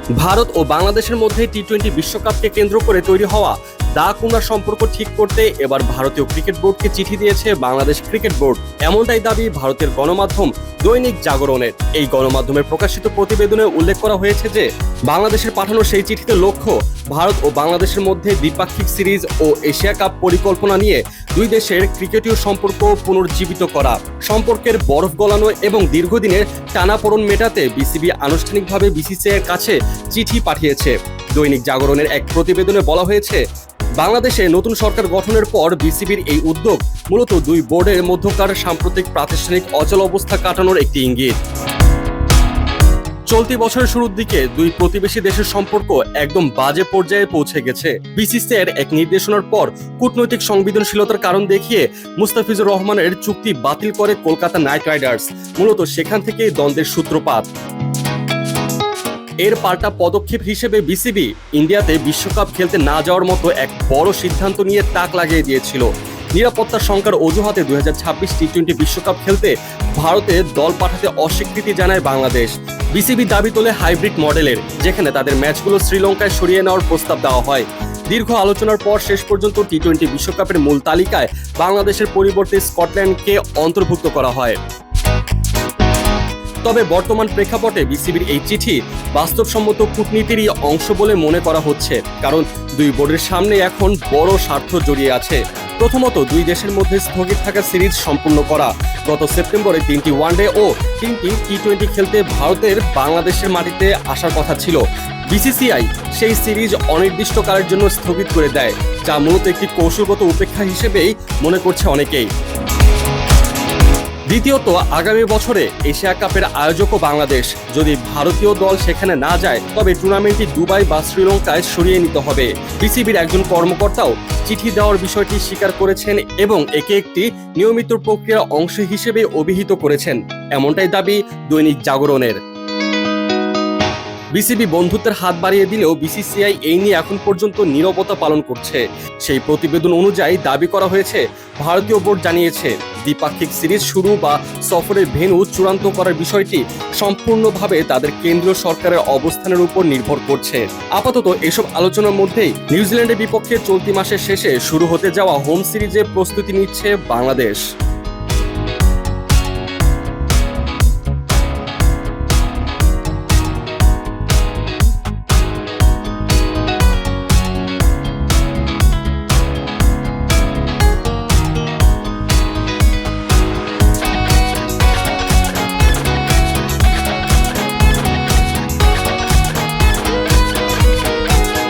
ভারত ও বাংলাদেশের মধ্যে টি-20 বিশ্বকাপকে কেন্দ্র করে তৈরি হওয়া দা-কুমড়ার সম্পর্ক ঠিক করতে এবার ভারতীয় ক্রিকেট বোর্ডকে চিঠি দিয়েছে বাংলাদেশ ক্রিকেট বোর্ড। এমনটাই দাবি ভারতের গণমাধ্যম দৈনিক জাগরণের। এই গণমাধ্যমের প্রকাশিত প্রতিবেদনে উল্লেখ করা হয়েছে যে বাংলাদেশের পাঠানো সেই চিঠিতে লক্ষ্য ভারত ও বাংলাদেশের মধ্যে দ্বিপাক্ষিক সিরিজ ও এশিয়া কাপ পরিকল্পনা নিয়ে দুই দেশের ক্রিকেটীয় সম্পর্ক পুনর্জীবিত করা, সম্পর্কের বরফ গলানো এবং দীর্ঘদিনের টানাপোড়েন মেটাতে বিসিবি আনুষ্ঠানিকভাবে বিসিসিআই এর কাছে চিঠি পাঠিয়েছে। দৈনিক জাগরণের এক প্রতিবেদনে বলা হয়েছে, বাংলাদেশে নতুন সরকার গঠনের পর বিসিবির এই উদ্যোগ মূলত দুই বোর্ডের মধ্যকার সাম্প্রতিক প্রাতিষ্ঠানিক অচল অবস্থা কাটানোর একটি ইঙ্গিত। চলতি বছরের শুরুর দিকে দুই প্রতিবেশী দেশের সম্পর্ক একদম বাজে পর্যায়ে পৌঁছে গেছে। বিসিসিআইয়ের এক নির্দেশনার পর কূটনৈতিক সংবেদনশীলতার কারণ দেখিয়ে মুস্তাফিজুর রহমানের চুক্তি বাতিল করে কলকাতা নাইট রাইডার্স। মূলত সেখান থেকেই দ্বন্দ্বের সূত্রপাত। এর পাল্টা পদক্ষেপ হিসেবে বিসিবি ইন্ডিয়াতে বিশ্বকাপ খেলতে না যাওয়ার মতো এক বড় সিদ্ধান্ত নিয়ে তাক লাগিয়ে দিয়েছিল। নিরাপত্তার শঙ্কার অজুহাতে 2026 টি-20 বিশ্বকাপ খেলতে ভারতে দল পাঠাতে অস্বীকৃতি জানায় বাংলাদেশ। বিসিবি দাবি তোলে হাইব্রিড মডেলের, যেখানে তাদের ম্যাচগুলো শ্রীলঙ্কায় সরিয়ে নেওয়ার প্রস্তাব দেওয়া হয়। দীর্ঘ আলোচনার পর শেষ পর্যন্ত টি-20 বিশ্বকাপের মূল তালিকায় বাংলাদেশের পরিবর্তে স্কটল্যান্ডকে অন্তর্ভুক্ত করা হয়। তবে বর্তমান প্রেক্ষাপটে বিসিবির এই চিঠি বাস্তবসম্মত কূটনীতিরই অংশ বলে মনে করা হচ্ছে, কারণ দুই বোর্ডের সামনে এখন বড় স্বার্থ জড়িয়ে আছে। প্রথমত, দুই দেশের মধ্যে স্থগিত থাকা সিরিজ সম্পূর্ণ করা। গত সেপ্টেম্বরে 3টি ওয়ানডে ও 3টি টি-20 খেলতে ভারতের বাংলাদেশের মাটিতে আসার কথা ছিল। বিসিসিআই সেই সিরিজ অনির্দিষ্টকালের জন্য স্থগিত করে দেয়, যা মূলত একটি কৌশলগত উপেক্ষা হিসেবেই মনে করছে অনেকেই। দ্বিতীয়ত, আগামী বছরে এশিয়া কাপের আয়োজকও বাংলাদেশ। যদি ভারতীয় দল সেখানে না যায়, তবে টুর্নামেন্টটি দুবাই বা শ্রীলঙ্কায় সরিয়ে নিতে হবে। বিসিবির একজন কর্মকর্তাও চিঠি দেওয়ার বিষয়টি স্বীকার করেছেন এবং একে একটি নিয়মিত প্রক্রিয়ার অংশ হিসেবে অভিহিত করেছেন। এমনটাই দাবি দৈনিক জাগরণের। বিসিবি বন্ধুত্বের হাত বাড়িয়ে দিলেও বিসিসিআই এই নিয়ে এখন পর্যন্ত নীরবতা পালন করছে। সেই প্রতিবেদন অনুযায়ী দাবি করা হয়েছে, ভারতীয় বোর্ড জানিয়েছে দ্বিপাক্ষিক সিরিজ শুরু বা সফরের ভেন্যু চূড়ান্ত করার বিষয়টি সম্পূর্ণভাবে তাদের কেন্দ্রীয় সরকারের অবস্থানের উপর নির্ভর করছে। আপাতত এসব আলোচনার মধ্যেই নিউজিল্যান্ডের বিপক্ষে চলতি মাসের শেষে শুরু হতে যাওয়া হোম সিরিজে প্রস্তুতি নিচ্ছে বাংলাদেশ।